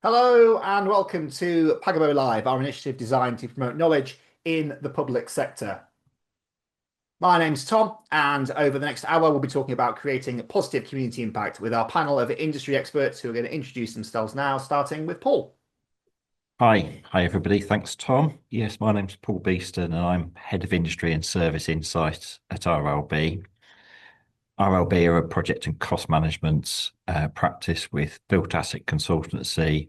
Hello and welcome to Pagabo Live, our initiative designed to promote knowledge in the public sector. My name's Tom, and over the next hour, we'll be talking about creating positive community impact with our panel of industry experts who are going to introduce themselves now, starting with Paul. Hi everybody. Thanks, Tom. Yes, my name's Paul Beeston and I'm Head of Industry and Service Insight at RLB. RLB are a project and cost management practice with built asset consultancy,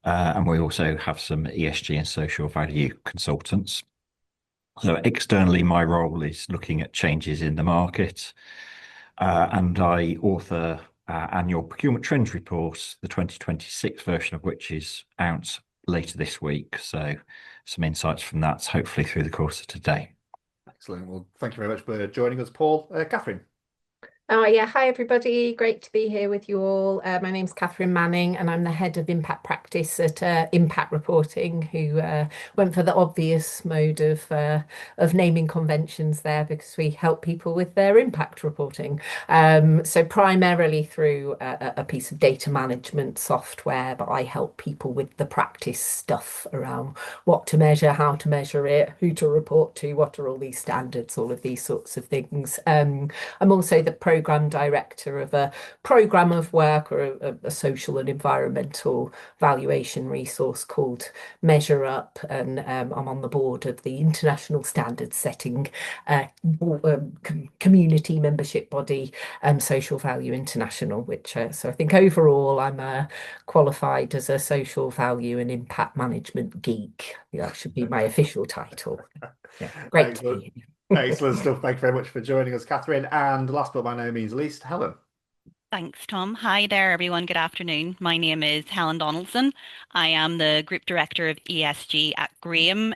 and we also have some ESG and social value consultants. So externally, my role is looking at changes in the market, and I author annual procurement trends reports, the 2026 version of which is out later this week. So some insights from that, hopefully through the course of today. Excellent. Well, thank you very much for joining us, Paul. Catherine. Oh, yeah. Hi, everybody. Great to be here with you all. My name's Catherine Manning, and I'm the head of impact practice at Impact Reporting, who went for the obvious mode of naming conventions there because we help people with their impact reporting. So primarily through a piece of data management software, but I help people with the practice stuff around what to measure, how to measure it, who to report to, what are all these standards, all of these sorts of things. I'm also the program director of a program of work or a social and environmental valuation resource called Measure Up, and I'm on the board of the international standard setting community membership body, Social Value International, which so I think overall I'm qualified as a social value and impact management geek. That should be my official title. Yeah, great to Excellent. be here. Excellent stuff. Thank you very much for joining us, Catherine. And last but by no means least, Helen. Thanks, Tom. Hi there, everyone. Good afternoon. My name is Helen Donaldson. I am the Group Director of ESG at Graham.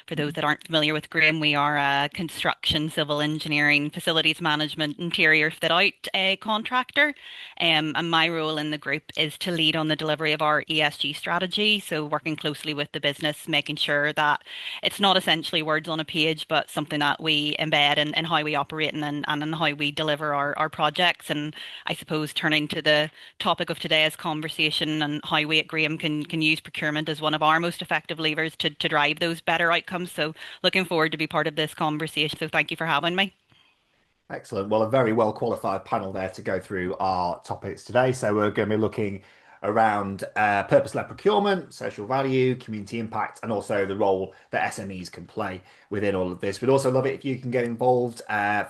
For those that aren't familiar with Graham, we are a construction, civil engineering, facilities management, interior fit-out contractor. And my role in the group is to lead on the delivery of our ESG strategy. So working closely with the business, making sure that it's not essentially words on a page, but something that we embed in how we operate and in how we deliver our projects. And I suppose turning to the topic of today's conversation and how we at Graham can use procurement as one of our most effective levers to drive those better outcomes. So looking forward to be part of this conversation. So thank you for having me. Excellent. Well, a very well qualified panel there to go through our topics today. So we're going to be looking around purpose-led procurement, social value, community impact, and also the role that SMEs can play within all of this. We'd also love it if you can get involved.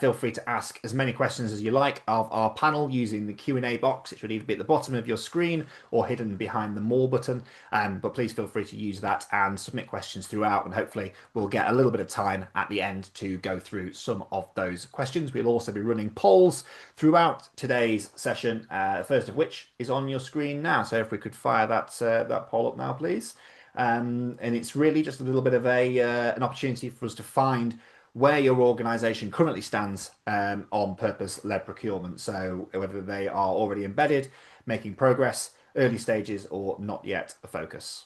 Feel free to ask as many questions as you like of our panel using the Q&A box. It should either be at the bottom of your screen or hidden behind the More button. But please feel free to use that and submit questions throughout. And hopefully we'll get a little bit of time at the end to go through some of those questions. We'll also be running polls throughout today's session, first of which is on your screen now. So if we could fire that poll up now, please. And it's really just a little bit of an opportunity for us to find where your organization currently stands on purpose-led procurement. So whether they are already embedded, making progress, early stages, or not yet a focus.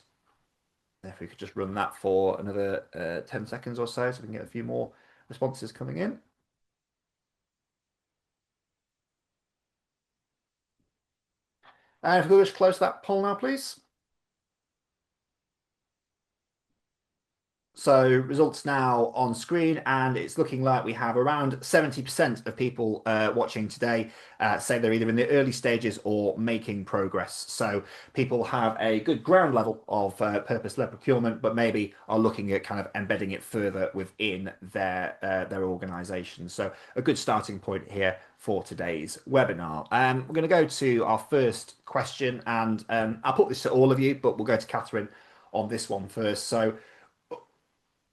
If we could just run that for another 10 seconds or so we can get a few more responses coming in. And if we could just close that poll now, please. So results now on screen, and it's looking like we have around 70% of people watching today say they're either in the early stages or making progress. So people have a good ground level of purpose-led procurement, but maybe are looking at kind of embedding it further within their organisation. So a good starting point here for today's webinar. We're going to go to our first question, and I'll put this to all of you, but we'll go to Catherine on this one first. So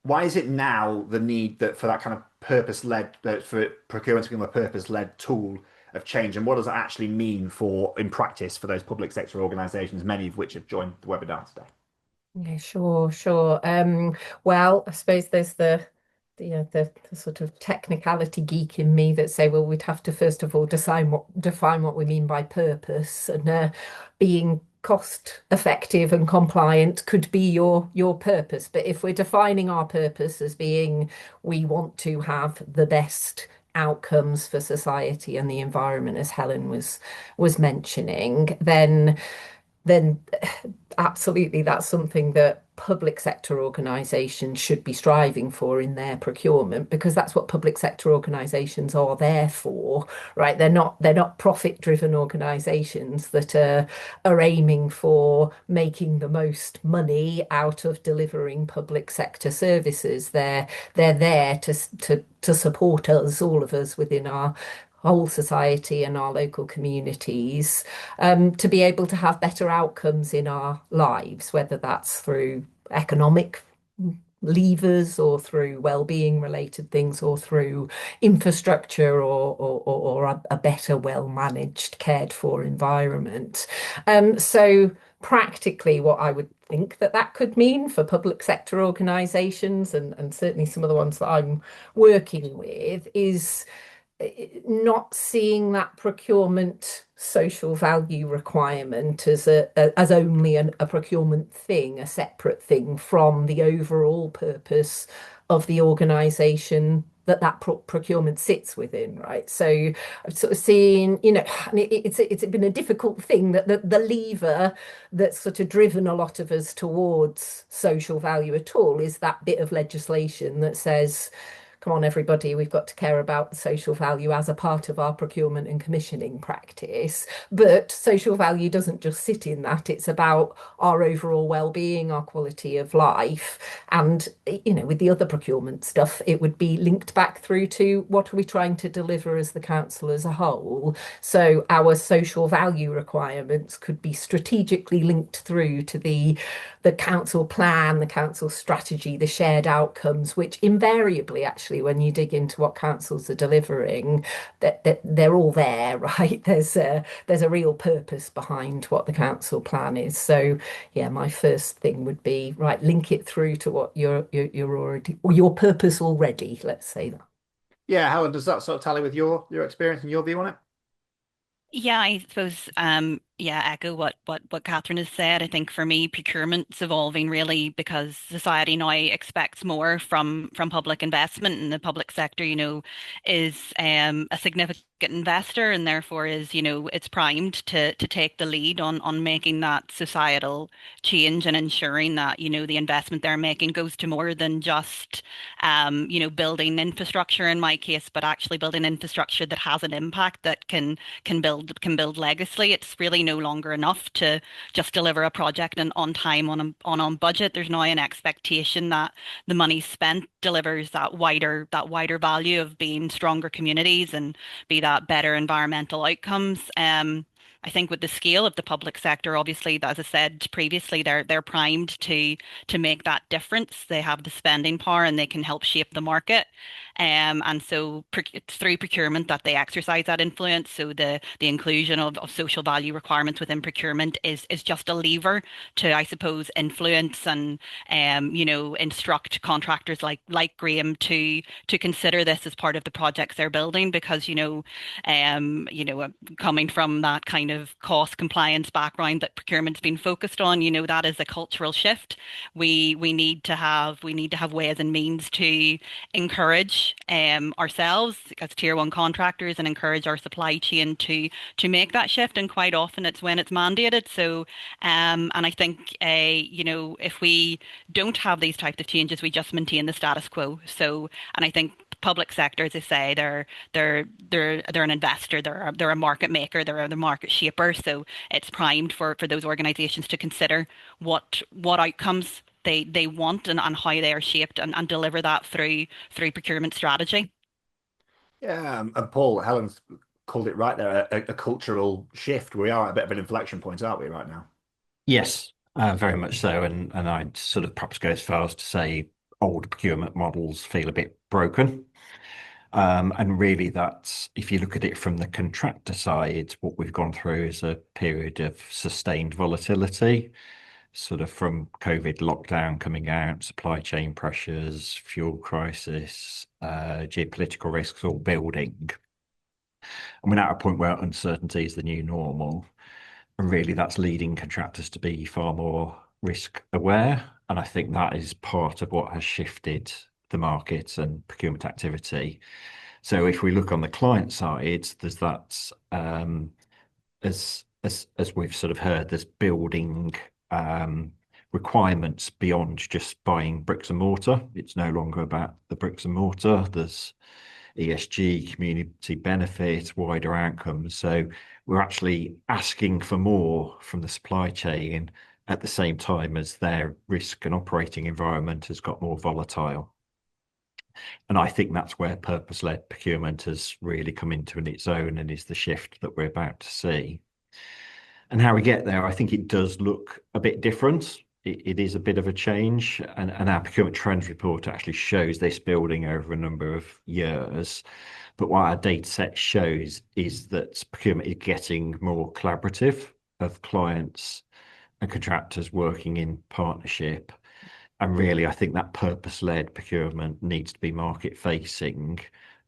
why is it now the need that for that kind of purpose-led, for procurement to become a purpose-led tool of change, and what does that actually mean for in practice for those public sector organisations, many of which have joined the webinar today? Yeah, sure. Well, I suppose there's the sort of technicality geek in me that say, well, we'd have to first of all define what we mean by purpose, and being cost effective and compliant could be your purpose. But if we're defining our purpose as being we want to have the best outcomes for society and the environment, as Helen was mentioning, then absolutely, that's something that public sector organisations should be striving for in their procurement, because that's what public sector organisations are there for, right? They're not profit-driven organisations that are aiming for making the most money out of delivering public sector services. They're there to support us, all of us within our whole society and our local communities, to be able to have better outcomes in our lives, whether that's through economic levers or through well-being related things or through infrastructure or a better, well-managed, cared for environment. So practically what I would think that could mean for public sector organisations, and certainly some of the ones that I'm working with, is not seeing that procurement social value requirement as as only a procurement thing, a separate thing from the overall purpose of the organisation that procurement sits within, right? So I've sort of seen, and it's been a difficult thing that the lever that's sort of driven a lot of us towards social value at all is that bit of legislation that says, come on, everybody, we've got to care about the social value as a part of our procurement and commissioning practice. But social value doesn't just sit in that. It's about our overall well-being, our quality of life. And, with the other procurement stuff, it would be linked back through to what are we trying to deliver as the council as a whole. So our social value requirements could be strategically linked through to the council plan, the council strategy, the shared outcomes, which invariably, actually, when you dig into what councils are delivering, that they're all there, right? There's a real purpose behind what the council plan is. So yeah, my first thing would be, right, link it through to what you're already, or your purpose already, let's say that. Yeah, Helen, does that sort of tally with your experience and your view on it? Yeah, I suppose echo what Catherine has said. I think for me, procurement's evolving really because society now expects more from public investment, and the public sector, is a significant investor, and therefore is, it's primed to take the lead on making that societal change and ensuring that, the investment they're making goes to more than just building infrastructure in my case, but actually building infrastructure that has an impact that can build legacy. It's really no longer enough to just deliver a project and on time, on budget. There's now an expectation that the money spent delivers that wider value of being stronger communities and be that better environmental outcomes. I think with the scale of the public sector, obviously, as I said previously, they're primed to make that difference. They have the spending power and they can help shape the market. And so it's through procurement that they exercise that influence. So the inclusion of social value requirements within procurement is just a lever to, I suppose, influence and instruct contractors like Graham to consider this as part of the projects they're building, because coming from that kind of cost compliance background that procurement's been focused on, that is a cultural shift. We need to have ways and means to encourage ourselves as tier one contractors and encourage our supply chain to make that shift. And quite often it's when it's mandated. So and I think if we don't have these types of changes, we just maintain the status quo. So, and I think public sector, as I say, they're an investor, they're a market maker, they're the market shaper. So it's primed for those organizations to consider what outcomes they want and how they are shaped and deliver that through procurement strategy. Yeah, and Paul, Helen's called it right there, a cultural shift. We are at a bit of an inflection point, aren't we, right now? Yes, very much so. And I'd sort of perhaps go as far as to say old procurement models feel a bit broken. And really, that's, if you look at it from the contractor side, what we've gone through is a period of sustained volatility, sort of from COVID lockdown coming out, supply chain pressures, fuel crisis, geopolitical risks all building. And we're now at a point where uncertainty is the new normal. And really, that's leading contractors to be far more risk aware. And I think that is part of what has shifted the market and procurement activity. So if we look on the client side, there's that, as we've sort of heard, there's building requirements beyond just buying bricks and mortar. It's no longer about the bricks and mortar. There's ESG, community benefit, wider outcomes. So we're actually asking for more from the supply chain at the same time as their risk and operating environment has got more volatile. And I think that's where purpose-led procurement has really come into its own and is the shift that we're about to see. And how we get there, I think it does look a bit different. It is a bit of a change, and our procurement trends report actually shows this building over a number of years. But what our data set shows is that procurement is getting more collaborative, of clients and contractors working in partnership. And really, I think that purpose-led procurement needs to be market-facing,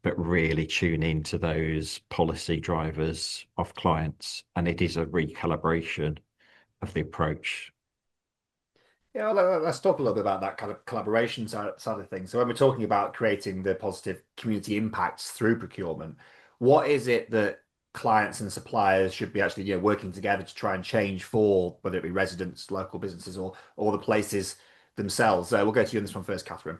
but really tune into those policy drivers of clients. And it is a recalibration of the approach. Yeah, well, let's talk a little bit about that kind of collaboration side of things. So when we're talking about creating the positive community impacts through procurement, what is it that clients and suppliers should be actually, working together to try and change for, whether it be residents, local businesses, or the places themselves? We'll go to you on this one first, Catherine.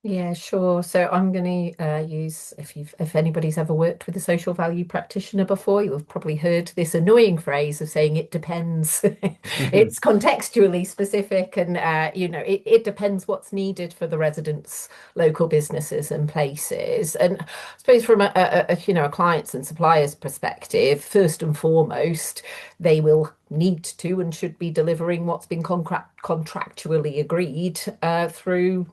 Yeah, sure. So I'm going to use, if anybody's ever worked with a social value practitioner before, you'll have probably heard this annoying phrase of saying it depends. It's contextually specific, and it depends what's needed for the residents, local businesses and places. And I suppose from a clients and suppliers perspective, first and foremost, they will need to and should be delivering what's been contractually agreed through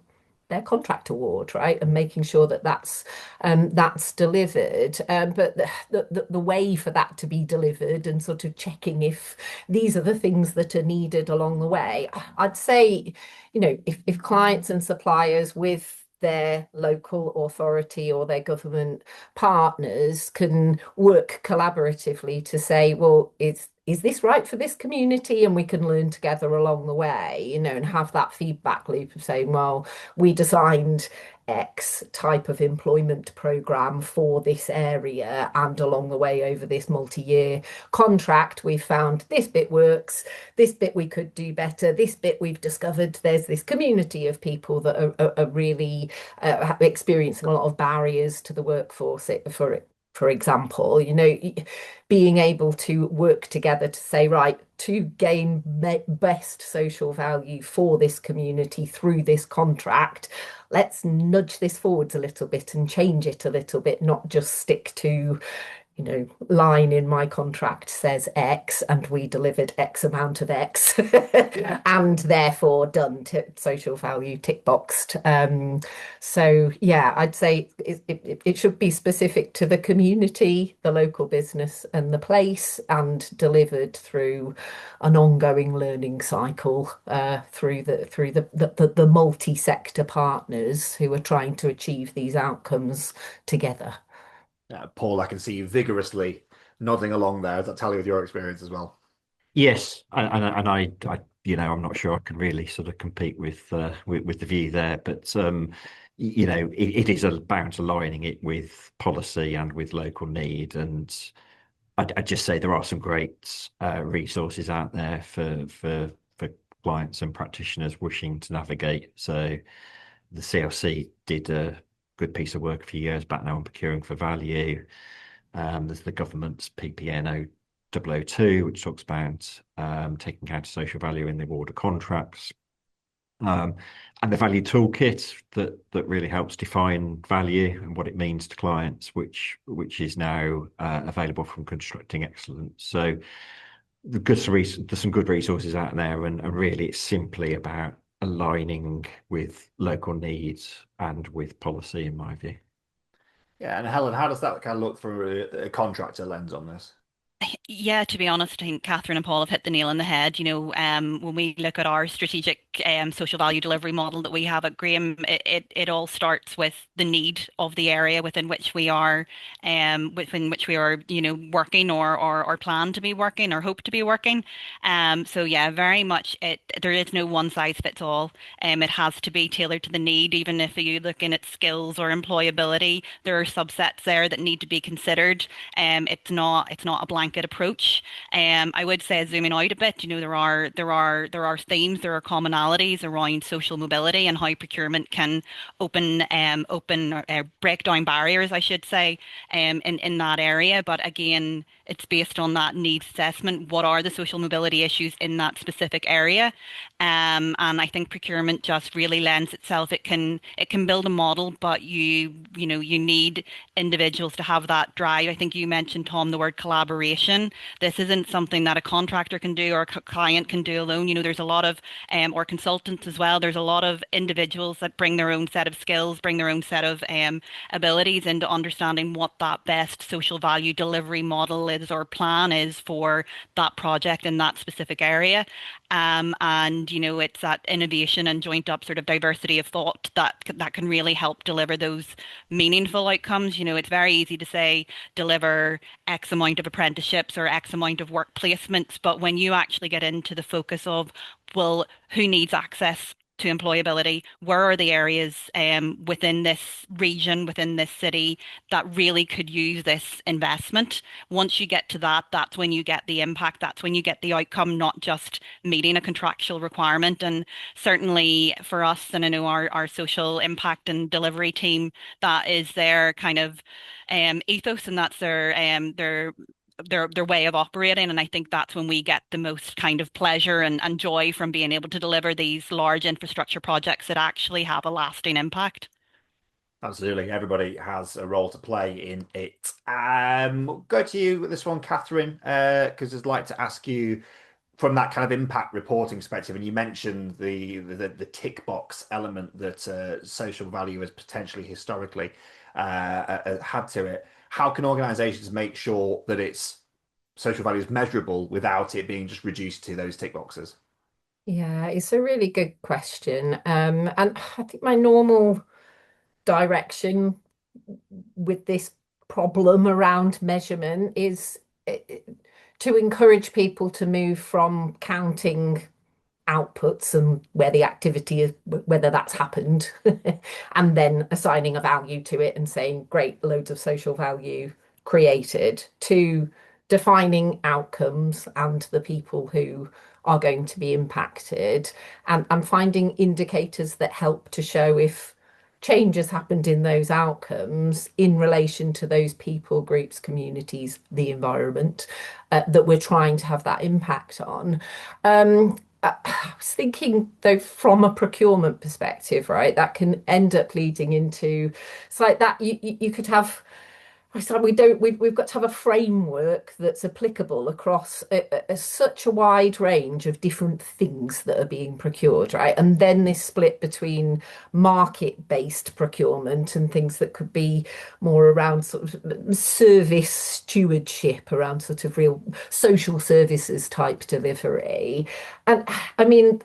their contract award, right, and making sure that that's delivered. But the way for that to be delivered and sort of checking if these are the things that are needed along the way, I'd say, if clients and suppliers with their local authority or their government partners can work collaboratively to say, well, is this right for this community? And we can learn together along the way, and have that feedback loop of saying, well, we designed X type of employment program for this area, and along the way over this multi-year contract, we found this bit works, this bit we could do better, this bit we've discovered there's this community of people that are really experiencing a lot of barriers to the workforce for example, being able to work together to say, right, to gain best social value for this community through this contract, let's nudge this forwards a little bit and change it a little bit, not just stick to, line in my contract says X and we delivered X amount of X and therefore done, social value tick boxed. So yeah, I'd say it should be specific to the community, the local business and the place, and delivered through an ongoing learning cycle through the multi-sector partners who are trying to achieve these outcomes together. Paul, I can see you vigorously nodding along there. Does that tally with your experience as well? Yes, and I I'm not sure I can really sort of compete with the view there, but it is about aligning it with policy and with local need. And I'd just say there are some great resources out there for clients and practitioners wishing to navigate. So the CLC did a good piece of work a few years back now on procuring for value. There's the government's PPN 002, which talks about taking account of social value in the award of contracts. And the value toolkit that really helps define value and what it means to clients, which is now available from Constructing Excellence. So there's some good resources out there, and really it's simply about aligning with local needs and with policy, in my view. Yeah, and Helen, how does that kind of look from a contractor lens on this? Yeah, to be honest, I think Catherine and Paul have hit the nail on the head. When we look at our strategic social value delivery model that we have at Graham, it all starts with the need of the area within which we are, working or plan to be working or hope to be working. So yeah, very much there is no one size fits all. It has to be tailored to the need. Even if you're looking at skills or employability, there are subsets there that need to be considered. It's not a blanket approach. I would say zooming out a bit, there are themes, there are commonalities around social mobility and how procurement can open or break down barriers, I should say, in that area. But again, it's based on that needs assessment. What are the social mobility issues in that specific area? And I think procurement just really lends itself. It can build a model, but you need individuals to have that drive. I think you mentioned, Tom, the word collaboration. This isn't something that a contractor can do or a client can do alone. There's a lot of or consultants as well. There's a lot of individuals that bring their own set of skills, bring their own set of abilities into understanding what that best social value delivery model is or plan is for that project in that specific area. And it's that innovation and joint up sort of diversity of thought that can really help deliver those meaningful outcomes. It's very easy to say deliver X amount of apprenticeships or X amount of work placements, but when you actually get into the focus of, well, who needs access to employability? Where are the areas within this region, within this city, that really could use this investment? Once you get to that, that's when you get the impact. That's when you get the outcome, not just meeting a contractual requirement. And certainly for us, and I know our social impact and delivery team, that is their kind of ethos, and that's their way of operating. And I think that's when we get the most kind of pleasure and joy from being able to deliver these large infrastructure projects that actually have a lasting impact. Absolutely. Everybody has a role to play in it. Go to you with this one, Catherine, because I'd like to ask you from that kind of impact reporting perspective, and you mentioned the tick box element that social value has potentially historically had to it. How can organizations make sure that its social value is measurable without it being just reduced to those tick boxes? Yeah, it's a really good question. And I think my normal direction with this problem around measurement is to encourage people to move from counting outputs and where the activity is, whether that's happened, and then assigning a value to it and saying, great, loads of social value created, to defining outcomes and the people who are going to be impacted, and finding indicators that help to show if change has happened in those outcomes in relation to those people, groups, communities, the environment that we're trying to have that impact on. I was thinking, though, from a procurement perspective, right, that can end up leading into, it's like that you could have, so we've got to have a framework that's applicable across such a wide range of different things that are being procured, right? And then this split between market-based procurement and things that could be more around sort of service stewardship, around sort of real social services type delivery. And I mean,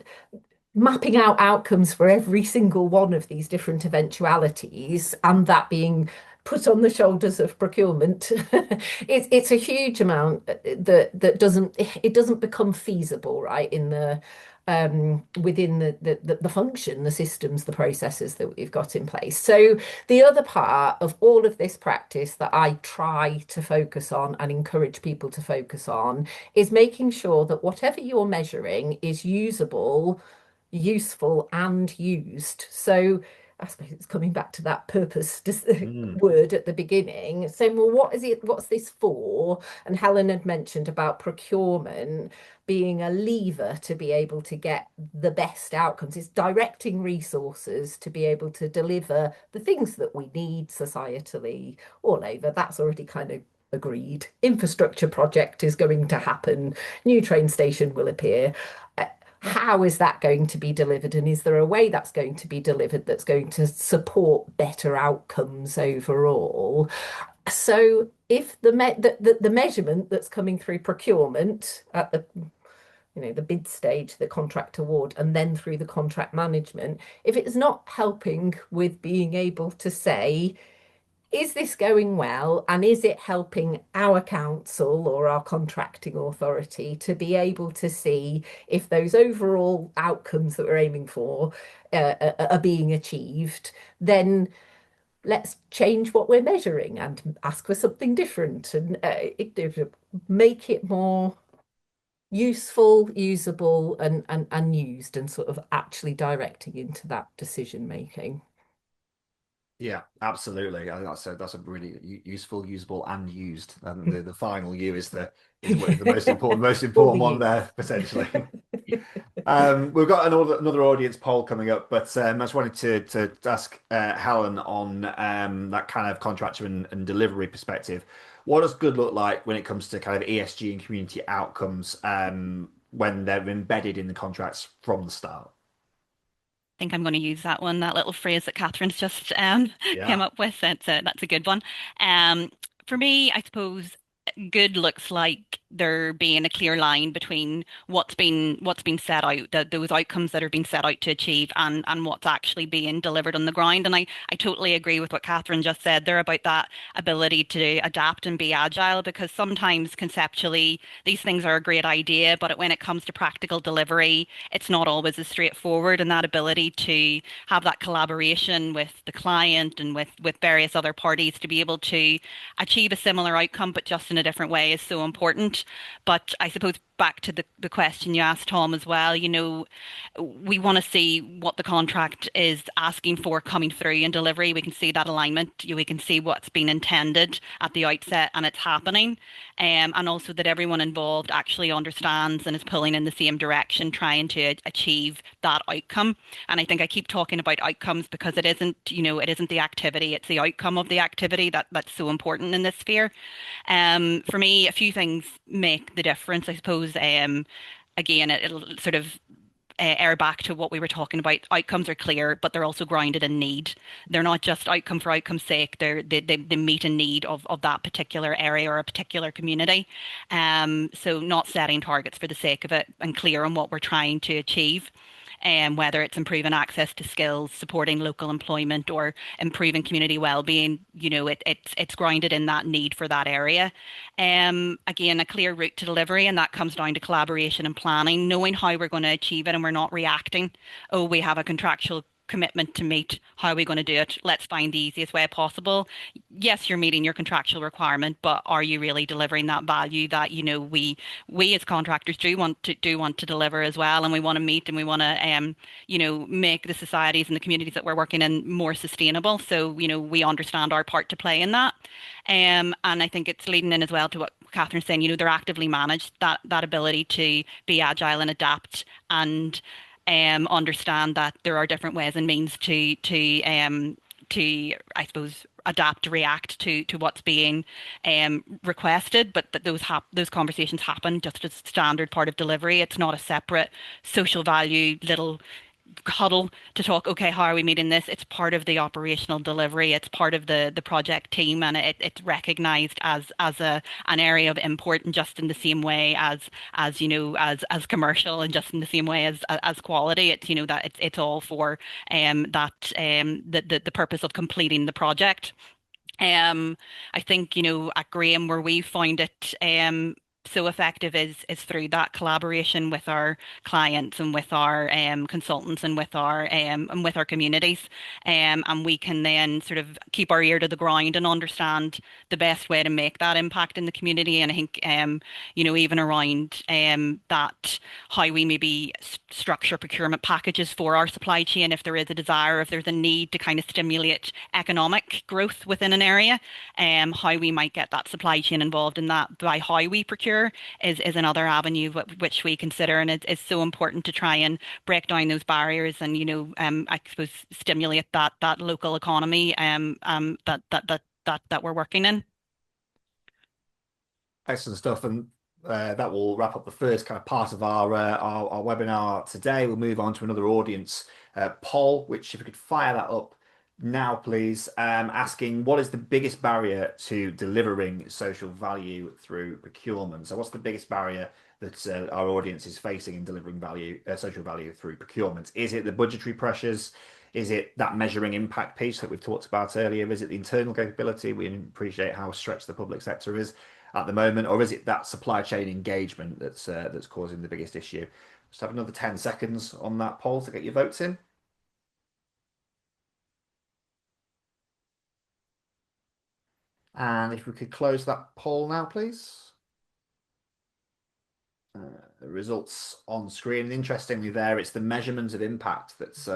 mapping out outcomes for every single one of these different eventualities, and that being put on the shoulders of procurement, it's a huge amount that doesn't become feasible, right, in the within the function, the systems, the processes that we've got in place. So the other part of all of this practice that I try to focus on and encourage people to focus on is making sure that whatever you're measuring is usable, useful, and used. So I suppose it's coming back to that purpose word at the beginning, saying, well, what is it? What's this for? And Helen had mentioned about procurement being a lever to be able to get the best outcomes. It's directing resources to be able to deliver the things that we need societally all over. That's already kind of agreed. Infrastructure project is going to happen. New train station will appear. How is that going to be delivered? And is there a way that's going to be delivered that's going to support better outcomes overall? So if the measurement that's coming through procurement at the bid stage, the contract award, and then through the contract management, if it's not helping with being able to say, is this going well, and is it helping our council or our contracting authority to be able to see if those overall outcomes that we're aiming for are being achieved, then let's change what we're measuring and ask for something different. And make it more useful, usable, and used, and sort of actually directing into that decision making. Yeah, absolutely. I think that's a really useful, usable, and used. And the final U is what is the most All important the one use. there potentially. We've got another audience poll coming up, but I just wanted to ask Helen on that kind of contractor and delivery perspective. What does good look like when it comes to kind of ESG and community outcomes when they're embedded in the contracts from the start? Think I'm going to use that one, that little phrase that Catherine's just came Yeah. up with. That's a good one. For me, I suppose good looks like there being a clear line between what's been set out, those outcomes that are being set out to achieve, and what's actually being delivered on the ground. And I totally agree with what Catherine just said there about that ability to adapt and be agile, because sometimes conceptually these things are a great idea, but when it comes to practical delivery, it's not always as straightforward. And that ability to have that collaboration with the client and with various other parties to be able to achieve a similar outcome, but just in a different way, is so important. But I suppose back to the question you asked, Tom, as well, we want to see what the contract is asking for coming through in delivery. We can see that alignment. We can see what's been intended at the outset and it's happening. And also that everyone involved actually understands and is pulling in the same direction, trying to achieve that outcome. And I think I keep talking about outcomes because it isn't the activity, it's the outcome of the activity that's so important in this sphere. For me, a few things make the difference, I suppose. Again, it'll sort of err back to what we were talking about. Outcomes are clear, but they're also grounded in need. They're not just outcome for outcome's sake. They meet a need of that particular area or a particular community. So not setting targets for the sake of it and clear on what we're trying to achieve. Whether it's improving access to skills, supporting local employment, or improving community well-being, it's grounded in that need for that area. Again, a clear route to delivery, and that comes down to collaboration and planning, knowing how we're going to achieve it, and we're not reacting. Oh, we have a contractual commitment to meet. How are we going to do it? Let's find the easiest way possible. Yes, you're meeting your contractual requirement, but are you really delivering that value that we as contractors do want to deliver as well, and we want to meet, and we want to make the societies and the communities that we're working in more sustainable. So we understand our part to play in that, and I think it's leading in as well to what Catherine's saying. They're actively managed, that ability to be agile and adapt, and understand that there are different ways and means to I suppose adapt to react to what's being requested, but that those conversations happen just as standard part of delivery. It's not a separate social value little huddle to talk, okay, how are we meeting this? It's part of the operational delivery. It's part of the project team, and it's recognized as an area of import, and just in the same way as commercial, and just in the same way as quality. It's that it's all for that the purpose of completing the project. I think, at Graham, where we find it so effective is through that collaboration with our clients and with our consultants and with our communities. And we can then sort of keep our ear to the ground and understand the best way to make that impact in the community. And I think even around that, how we maybe structure procurement packages for our supply chain, if there is a desire, if there's a need to kind of stimulate economic growth within an area, how we might get that supply chain involved in that by how we procure is another avenue which we consider, and it's so important to try and break down those barriers, and I suppose stimulate that local economy that we're working in. Excellent stuff, and that will wrap up the first kind of part of our webinar today. We'll move on to another audience poll, which if we could fire that up now, please, asking what is the biggest barrier to delivering social value through procurement? So what's the biggest barrier that our audience is facing in delivering social value through procurement? Is it the budgetary pressures? Is it that measuring impact piece that we've talked about earlier? Is it the internal capability? We appreciate how stretched the public sector is at the moment, or is it that supply chain engagement that's causing the biggest issue? Just have another 10 seconds on that poll to get your votes in. And if we could close that poll now, please. results on screen. And interestingly, there it's the measurement of impact that's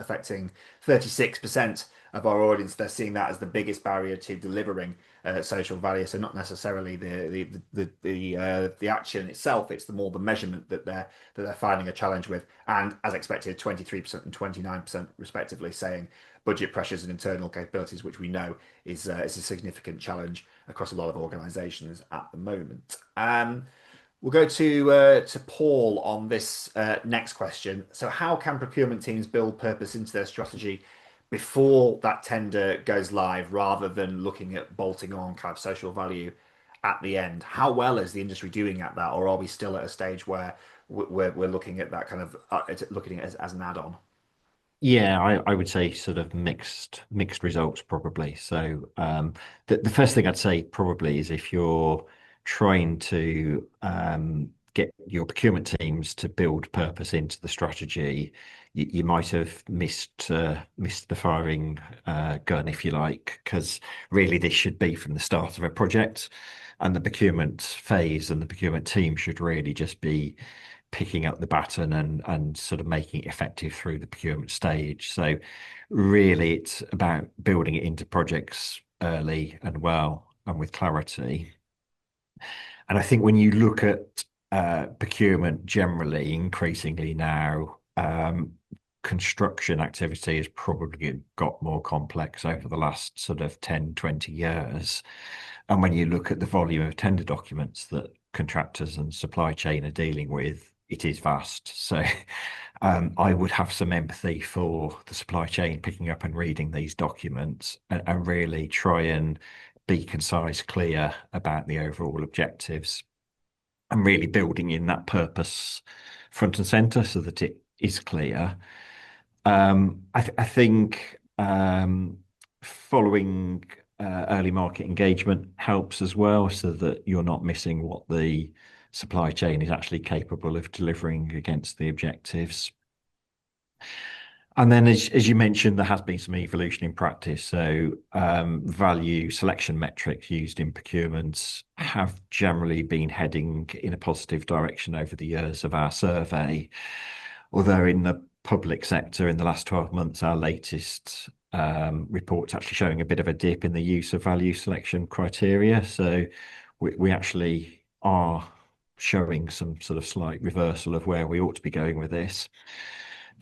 affecting 36% of our audience. They're seeing that as the biggest barrier to delivering social value. So not necessarily the action itself; it's the measurement that they're finding a challenge with. And as expected, 23% and 29% respectively, saying budget pressures and internal capabilities, which we know is a significant challenge across a lot of organisations at the moment. We'll go to Paul on this next question. So, how can procurement teams build purpose into their strategy before that tender goes live, rather than looking at bolting on kind of social value at the end? How well is the industry doing at that, or are we still at a stage where we're looking at that kind of looking at it as an add-on? Yeah, I would say sort of mixed results probably. So the first thing I'd say probably is if you're trying to get your procurement teams to build purpose into the strategy, you might have missed the firing gun, if you like, because really this should be from the start of a project, and the procurement phase and the procurement team should really just be picking up the baton and sort of making it effective through the procurement stage. So really it's about building it into projects early and well and with clarity. And I think when you look at procurement generally, increasingly now, construction activity has probably got more complex over the last sort of 10, 20 years. And when you look at the volume of tender documents that contractors and supply chain are dealing with, it is vast. So I would have some empathy for the supply chain picking up and reading these documents and really try and be concise, clear about the overall objectives, and really building in that purpose front and center so that it is clear. I think following early market engagement helps as well, so that you're not missing what the supply chain is actually capable of delivering against the objectives. And then, as you mentioned, there has been some evolution in practice. So value selection metrics used in procurements have generally been heading in a positive direction over the years of our survey. Although in the public sector in the last 12 months, our latest report's actually showing a bit of a dip in the use of value selection criteria. So we actually are showing some sort of slight reversal of where we ought to be going with this.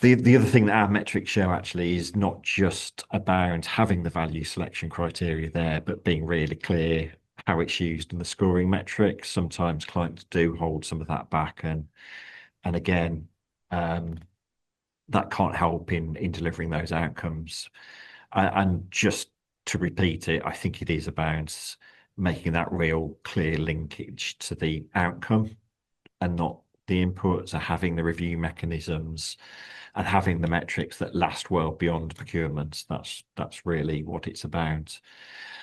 The other thing that our metrics show actually is not just about having the value selection criteria there, but being really clear how it's used in the scoring metrics. Sometimes clients do hold some of that back, and again, that can't help in delivering those outcomes. And just to repeat it, I think it is about making that real clear linkage to the outcome and not the inputs, so having the review mechanisms and having the metrics that last well beyond procurement. That's really what it's about.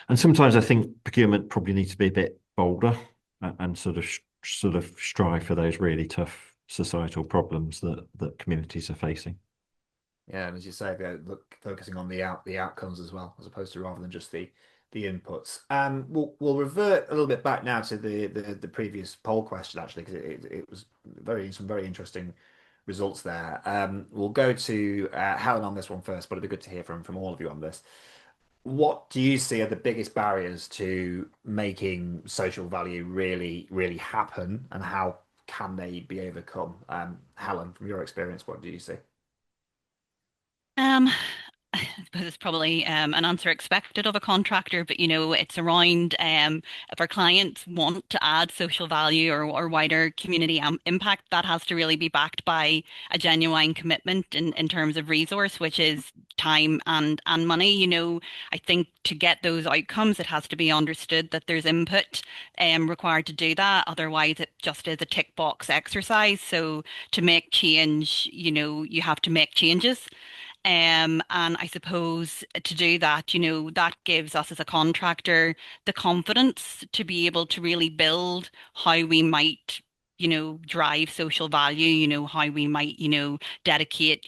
And sometimes I think procurement probably needs to be a bit bolder and sort of strive for those really tough societal problems that communities are facing. Yeah, and as you say, look, focusing on the outcomes as well, as opposed to rather than just the inputs. We'll revert a little bit back now to the previous poll question, actually, because it was some very interesting results there. We'll go to Helen on this one first, but it'd be good to hear from all of you on this. What do you see are the biggest barriers to making social value really happen, and how can they be overcome? Helen, from your experience, what do you see? Um, I suppose it's probably an answer expected of a contractor, but it's around if our clients want to add social value or wider community impact, that has to really be backed by a genuine commitment in terms of resource, which is time and money. I think to get those outcomes, it has to be understood that there's input required to do that. Otherwise, it just is a tick box exercise. So to make change, you have to make changes. And I suppose to do that, that gives us as a contractor the confidence to be able to really build how we might drive social value, how we might, dedicate,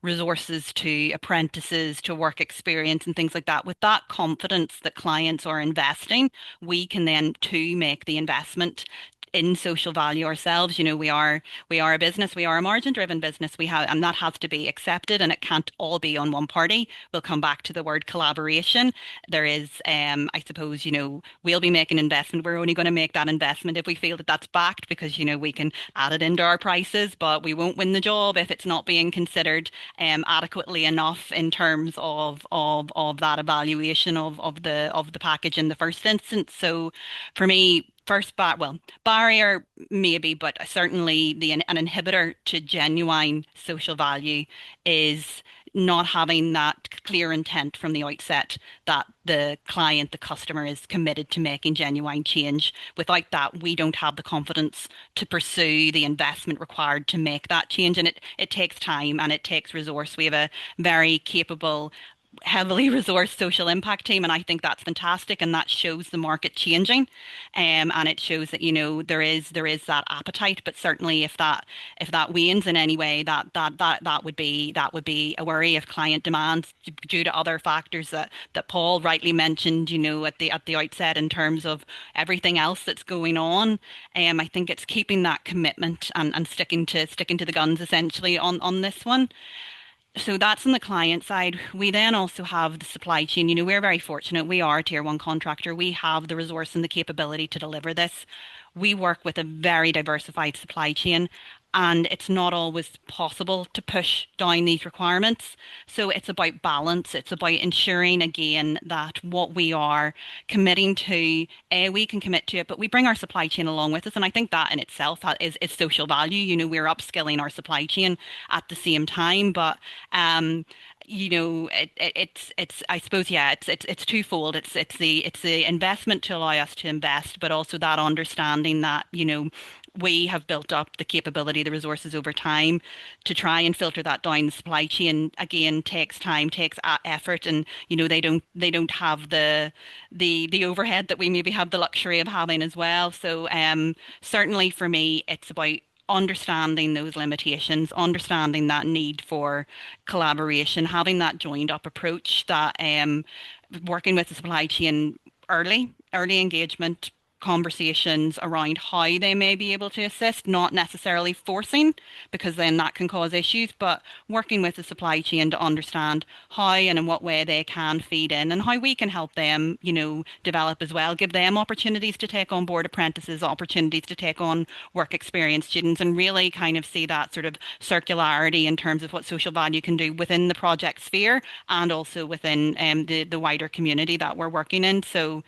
resources to apprentices, to work experience and things like that. With that confidence that clients are investing, we can then too make the investment in social value ourselves. We are a business, we are a margin-driven business. And that has to be accepted, and it can't all be on one party. We'll come back to the word collaboration. There is, I suppose, we'll be making investment. We're only going to make that investment if we feel that that's backed, because we can add it into our prices, but we won't win the job if it's not being considered adequately enough in terms of that evaluation of the package in the first instance. So for me, barrier maybe, but certainly an inhibitor to genuine social value is not having that clear intent from the outset that the client, the customer, is committed to making genuine change. Without that, we don't have the confidence to pursue the investment required to make that change. And it takes time and it takes resource. We have a very capable, heavily resourced social impact team, and I think that's fantastic, and that shows the market changing, and it shows that there is that appetite. But certainly if that wanes in any way, that would be a worry if client demands, due to other factors that Paul rightly mentioned, at the outset, in terms of everything else that's going on. I think it's keeping that commitment and sticking to the guns essentially on this one. So that's on the client side. We then also have the supply chain. We're very fortunate. We are a tier one contractor. We have the resource and the capability to deliver this. We work with a very diversified supply chain, and it's not always possible to push down these requirements. So it's about balance. It's about ensuring, again, that what we are committing to, we can commit to it, but we bring our supply chain along with us. And I think that in itself is social value. We're upskilling our supply chain at the same time. But it's I suppose, yeah, it's twofold. It's the investment to allow us to invest, but also that understanding that we have built up the capability, the resources over time to try and filter that down the supply chain. Again, takes time, takes effort, and they don't have the overhead that we maybe have the luxury of having as well. So certainly for me, it's about understanding those limitations, understanding that need for collaboration, having that joined up approach, that working with the supply chain early engagement, conversations around how they may be able to assist, not necessarily forcing, because then that can cause issues, but working with the supply chain to understand how and in what way they can feed in, and how we can help them, develop as well, give them opportunities to take on board apprentices, opportunities to take on work experience students, and really kind of see that sort of circularity in terms of what social value can do within the project sphere and also within the wider community that we're working in. So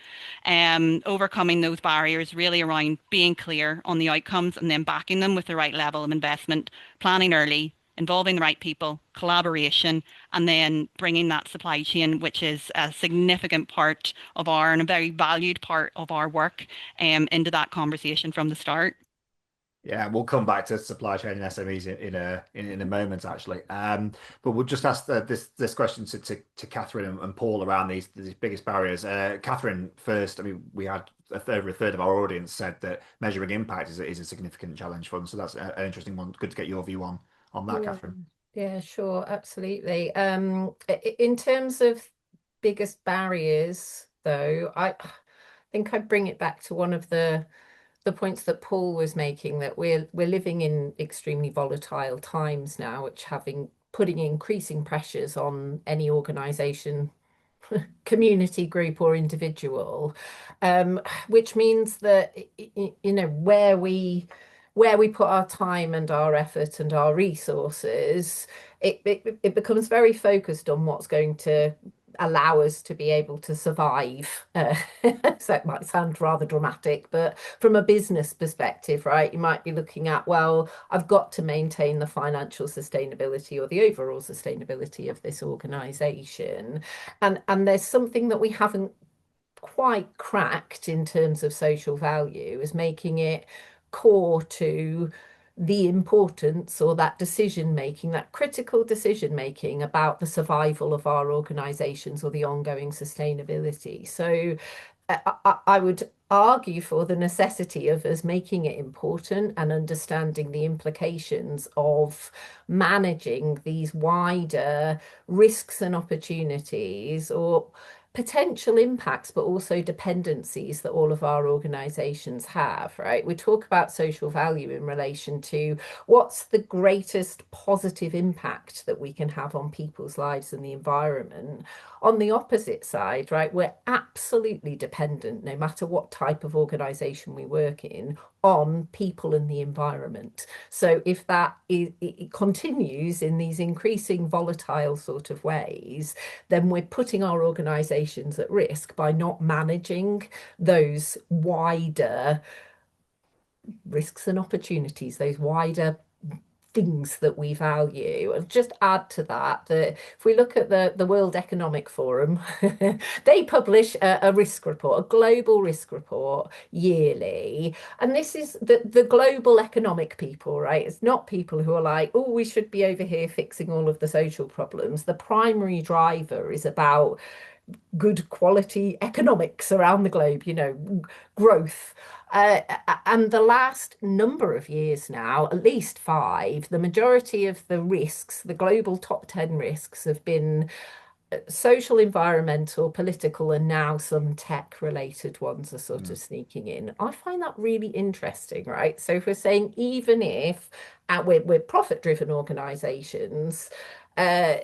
overcoming those barriers really around being clear on the outcomes and then backing them with the right level of investment, planning early, involving the right people, collaboration, and then bringing that supply chain, which is a significant part of and a very valued part of our work, into that conversation from the start. Yeah, we'll come back to supply chain and SMEs in a moment, actually. But we'll just ask this question to Catherine and Paul around these biggest barriers. Catherine, first. I mean, we had over a third of our audience said that measuring impact is a significant challenge for them. So that's an interesting one. Good to get your view on that, Catherine. Yeah, sure, absolutely. In terms of biggest barriers, though, I think I'd bring it back to one of the points that Paul was making, that we're living in extremely volatile times now, which putting increasing pressures on any organization, community group or individual, which means that where we put our time and our effort and our resources, it becomes very focused on what's going to allow us to be able to survive. So it might sound rather dramatic, but from a business perspective, right, you might be looking at, well, I've got to maintain the financial sustainability or the overall sustainability of this organization. And there's something that we haven't quite cracked in terms of social value, is making it core to the importance, or that decision making, that critical decision making about the survival of our organizations or the ongoing sustainability. So I would argue for the necessity of us making it important and understanding the implications of managing these wider risks and opportunities, or potential impacts, but also dependencies that all of our organizations have, right? We talk about social value in relation to what's the greatest positive impact that we can have on people's lives and the environment. On the opposite side, right, we're absolutely dependent, no matter what type of organization we work in, on people and the environment. So if it continues in these increasing volatile sort of ways, then we're putting our organizations at risk by not managing those wider risks and opportunities, those wider things that we value. And just add to that, that if we look at the World Economic Forum, they publish a risk report, a global risk report yearly. And this is the global economic people, right? It's not people who are like, oh, we should be over here fixing all of the social problems. The primary driver is about good quality economics around the globe, growth. And the last number of years now, at least 5, the majority of the risks, the global top 10 risks, have been social, environmental, political, and now some tech related ones are sort of sneaking in. I find that really interesting, right? So if we're saying, even if we're profit driven organizations, our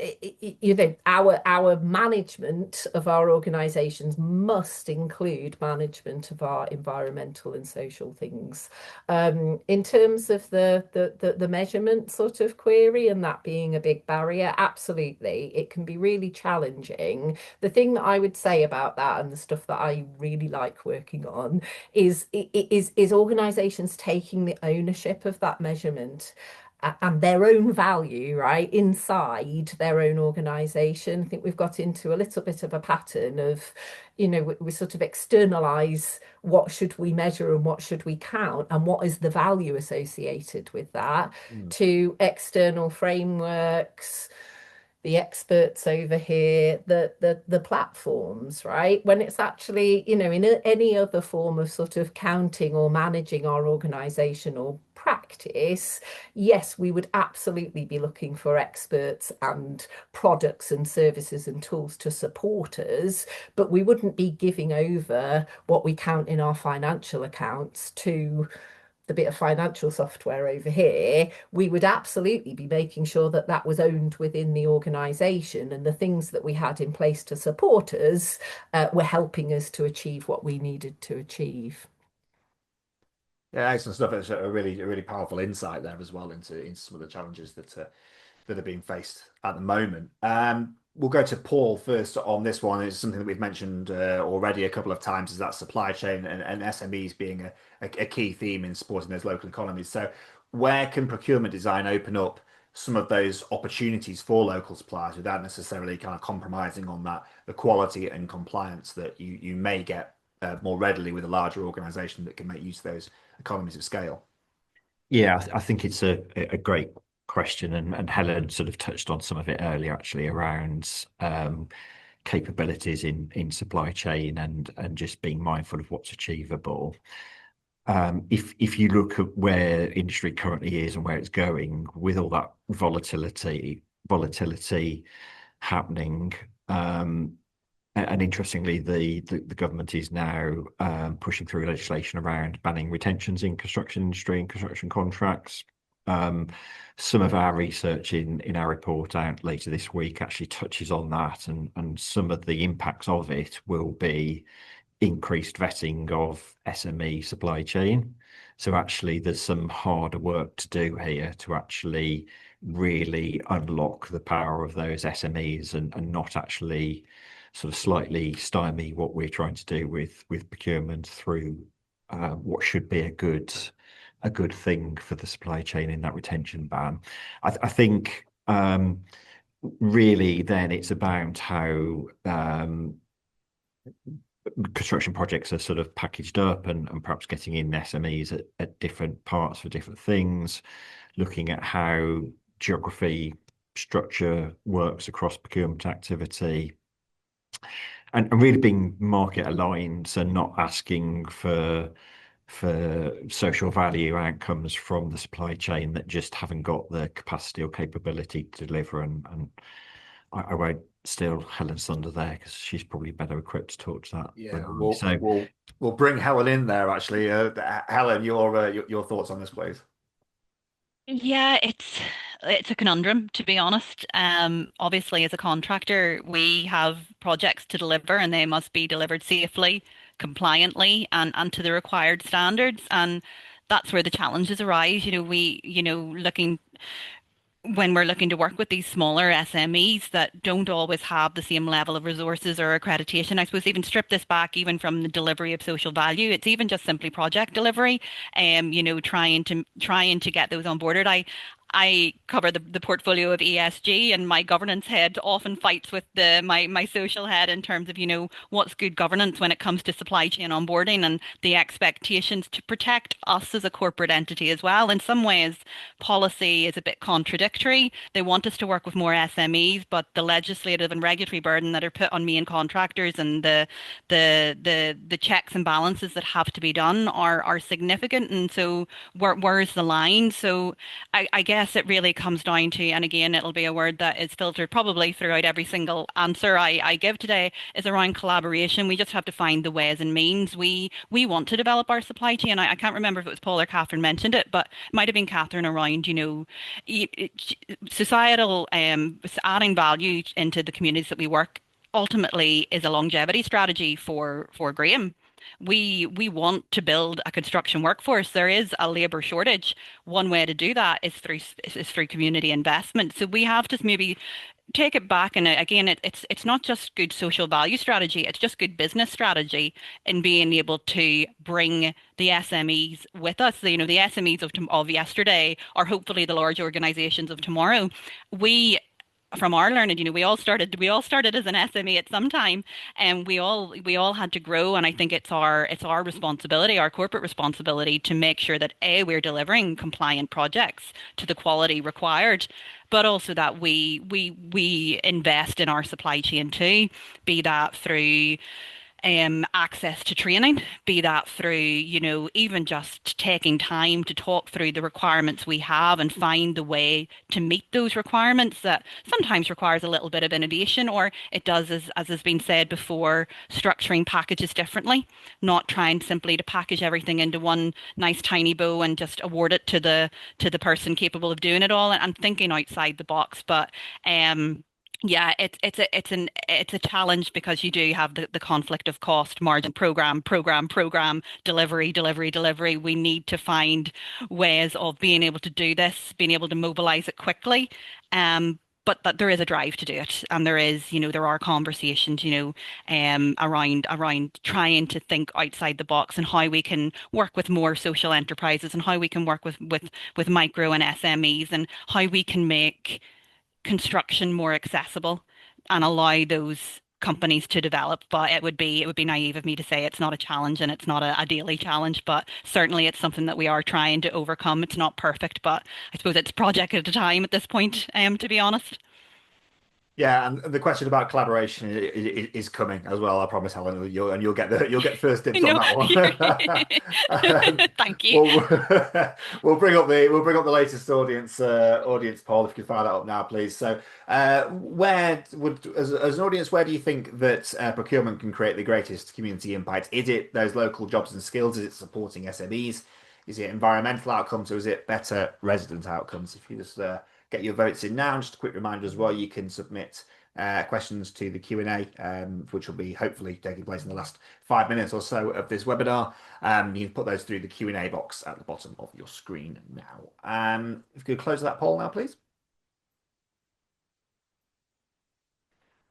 management of our organizations must include management of our environmental and social things. In terms of the measurement sort of query and that being a big barrier, absolutely, it can be really challenging. The thing that I would say about that, and the stuff that I really like working on, is organizations taking the ownership of that measurement and their own value, right, inside their own organization. I think we've got into a little bit of a pattern of, we sort of externalize what should we measure and what should we count and what is the value associated with that to external frameworks, the experts over here, the platforms, right? When it's actually, in any other form of sort of counting or managing our organizational practice, yes, we would absolutely be looking for experts and products and services and tools to support us, but we wouldn't be giving over what we count in our financial accounts to the bit of financial software over here. We would absolutely be making sure that that was owned within the organization, and the things that we had in place to support us were helping us to achieve what we needed to achieve. Yeah, excellent stuff. It's a really powerful insight there as well into some of the challenges that are being faced at the moment. We'll go to Paul first on this one. It's something that we've mentioned already a couple of times, is that supply chain and SMEs being a key theme in supporting those local economies. So where can procurement design open up some of those opportunities for local suppliers without necessarily kind of compromising on the quality and compliance that you may get more readily with a larger organization that can make use of those economies of scale? Yeah, I think it's a great question, and Helen sort of touched on some of it earlier, actually, around capabilities in supply chain and just being mindful of what's achievable. If you look at where industry currently is and where it's going, with all that volatility happening, and interestingly, the government is now pushing through legislation around banning retentions in construction industry and construction contracts. Some of our research in our report out later this week actually touches on that, and some of the impacts of it will be increased vetting of SME supply chain. So actually there's some harder work to do here to actually really unlock the power of those SMEs and not actually sort of slightly stymie what we're trying to do with procurement through what should be a good thing for the supply chain in that retention ban. I think really then it's about how construction projects are sort of packaged up and perhaps getting in SMEs at different parts for different things, looking at how geography structure works across procurement activity, and really being market aligned and not asking for social value outcomes from the supply chain that just haven't got the capacity or capability to deliver. And I won't steal Helen's thunder there because she's probably better equipped to talk to that. Yeah, So we'll bring Helen in there actually. Helen, your thoughts on this, please. Yeah, it's a conundrum, to be honest. Obviously, as a contractor, we have projects to deliver, and they must be delivered safely, compliantly, and to the required standards. And that's where the challenges arise. Looking when we're looking to work with these smaller SMEs that don't always have the same level of resources or accreditation. I suppose even strip this back even from the delivery of social value. It's even just simply project delivery, trying to get those onboarded. I cover the portfolio of ESG, and my governance head often fights with my social head in terms of, what's good governance when it comes to supply chain onboarding and the expectations to protect us as a corporate entity as well. In some ways, policy is a bit contradictory. They want us to work with more SMEs, but the legislative and regulatory burden that are put on main contractors and the checks and balances that have to be done are significant. And so where's the line? So I guess it really comes down to, and again, it'll be a word that is filtered probably throughout every single answer I give today, is around collaboration. We just have to find the ways and means. We want to develop our supply chain. I can't remember if it was Paul or Catherine mentioned it, but it might have been Catherine around, societal adding value into the communities that we work ultimately is a longevity strategy for Graham. We want to build a construction workforce. There is a labour shortage. One way to do that is through community investment. So we have to maybe take it back, and again, it's not just good social value strategy. It's just good business strategy in being able to bring the SMEs with us. The SMEs of yesterday are hopefully the large organisations of tomorrow. We from our learning, we all started as an SME at some time, and we all had to grow. And I think it's our responsibility, our corporate responsibility, to make sure that we're delivering compliant projects to the quality required, but also that we invest in our supply chain too, be that through access to training, be that through, even just taking time to talk through the requirements we have and find the way to meet those requirements that sometimes requires a little bit of innovation, or it does, as has been said before, structuring packages differently, not trying simply to package everything into one nice tiny bow and just award it to the person capable of doing it all, and thinking outside the box. But yeah, it's a challenge because you do have the conflict of cost, margin, program, delivery. We need to find ways of being able to do this, being able to mobilize it quickly. But that there is a drive to do it, and there are conversations, around trying to think outside the box and how we can work with more social enterprises, and how we can work with micro and SMEs, and how we can make construction more accessible and allow those companies to develop. But it would be naive of me to say it's not a challenge, and it's not a daily challenge, but certainly it's something that we are trying to overcome. It's not perfect, but I suppose it's a project at a time at this point, to be honest. Yeah, and the question about collaboration is coming as well. I promise, Helen, you'll get first dibs on No, that one. thank you. We'll bring up the latest audience poll, if you can fire that up now, please. So, where would as an audience, where do you think that procurement can create the greatest community impact? Is it those local jobs and skills? Is it supporting SMEs? Is it environmental outcomes, or is it better resident outcomes? If you just get your votes in now. And just a quick reminder as well, you can submit questions to the Q&A, which will be hopefully taking place in the last 5 minutes or so of this webinar. You can put those through the Q&A box at the bottom of your screen now. If you could close that poll now, please.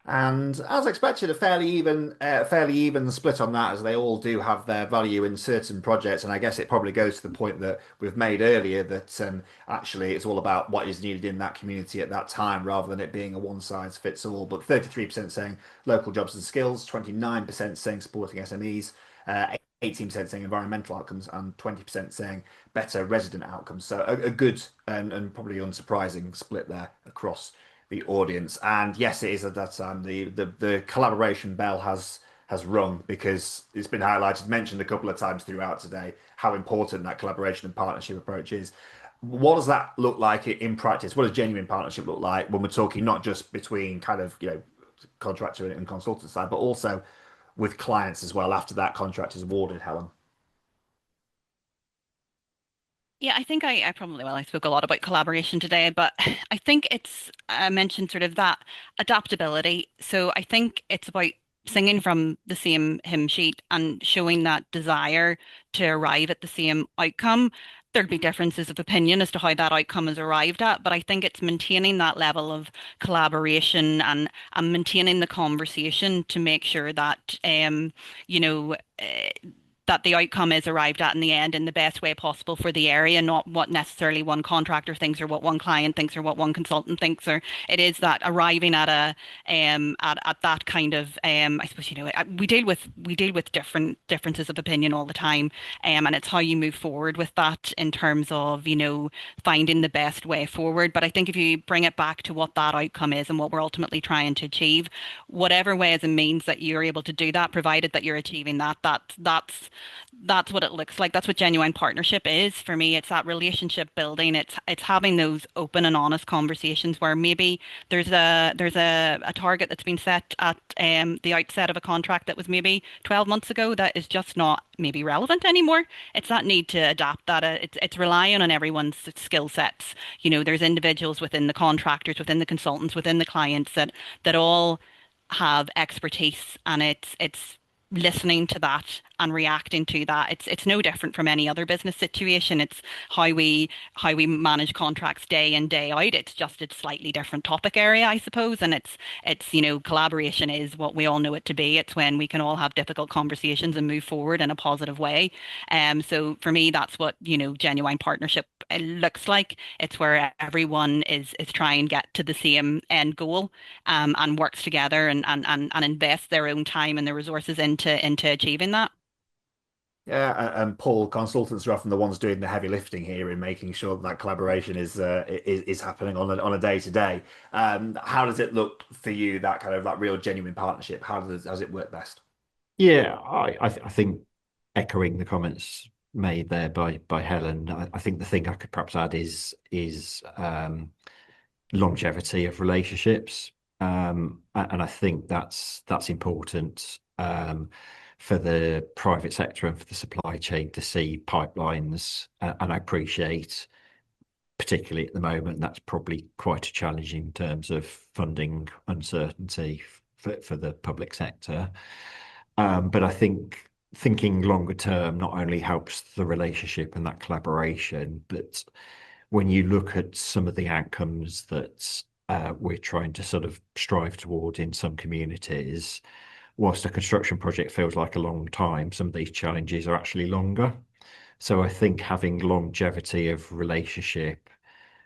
And as expected, a fairly even split on that, as they all do have their value in certain projects. And I guess it probably goes to the point that we've made earlier, that actually it's all about what is needed in that community at that time, rather than it being a one size fits all. But 33% saying local jobs and skills, 29% saying supporting SMEs, 18% saying environmental outcomes, and 20% saying better resident outcomes. So a good and probably unsurprising split there across the audience. And yes, it is at that time the collaboration bell has rung, because it's been highlighted, mentioned a couple of times throughout today, how important that collaboration and partnership approach is. What does that look like in practice? What does genuine partnership look like when we're talking not just between kind of, contractor and consultant side, but also with clients as well after that contract is awarded, Helen? Yeah, I think I probably, well, I spoke a lot about collaboration today, but I think I mentioned sort of that adaptability. So I think it's about singing from the same hymn sheet and showing that desire to arrive at the same outcome. There'd be differences of opinion as to how that outcome is arrived at, but I think it's maintaining that level of collaboration and maintaining the conversation to make sure that, you know, that the outcome is arrived at in the end in the best way possible for the area, not what necessarily one contractor thinks or what one client thinks or what one consultant thinks, or it is that arriving at at that kind of I suppose we deal with differences of opinion all the time, and it's how you move forward with that in terms of finding the best way forward. But I think if you bring it back to what that outcome is and what we're ultimately trying to achieve, whatever ways and means that you're able to do that, provided that you're achieving that's what it looks like. That's what genuine partnership is for me. It's that relationship building. It's having those open and honest conversations where maybe there's a target that's been set at the outset of a contract that was maybe 12 months ago that is just not maybe relevant anymore. It's that need to adapt that. It's relying on everyone's skill sets. There's individuals within the contractors, within the consultants, within the clients that all have expertise, and it's listening to that and reacting to that. It's no different from any other business situation. It's how we manage contracts day in, day out. It's slightly different topic area, I suppose. And it's collaboration is what we all know it to be. It's when we can all have difficult conversations and move forward in a positive way. So for me, that's what genuine partnership looks like. It's where everyone is trying to get to the same end goal, and works together and invests their own time and their resources into achieving that. Yeah, and Paul, consultants are often the ones doing the heavy lifting here in making sure that collaboration is happening on a day to day. How does it look for you, that kind of that real genuine partnership? How does it work best? Yeah, I think echoing the comments made there by Helen, I think the thing I could perhaps add is longevity of relationships, and I think that's important for the private sector and for the supply chain to see pipelines, and I appreciate, particularly at the moment, that's probably quite a challenge in terms of funding uncertainty for the public sector. But I think thinking longer term not only helps the relationship and that collaboration, but when you look at some of the outcomes that we're trying to sort of strive toward in some communities, whilst a construction project feels like a long time, some of these challenges are actually longer. So I think having longevity of relationship,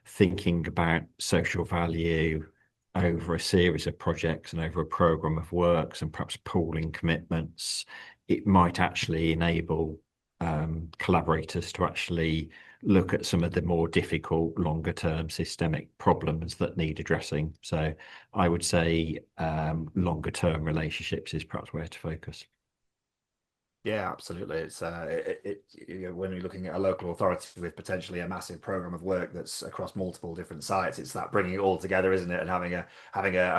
thinking about social value over a series of projects and over a program of works and perhaps pooling commitments, it might actually enable collaborators to actually look at some of the more difficult, longer term systemic problems that need addressing. So I would say longer term relationships is perhaps where to focus. Yeah, absolutely. It's when you're looking at a local authority with potentially a massive program of work that's across multiple different sites, it's that bringing it all together, isn't it? And having a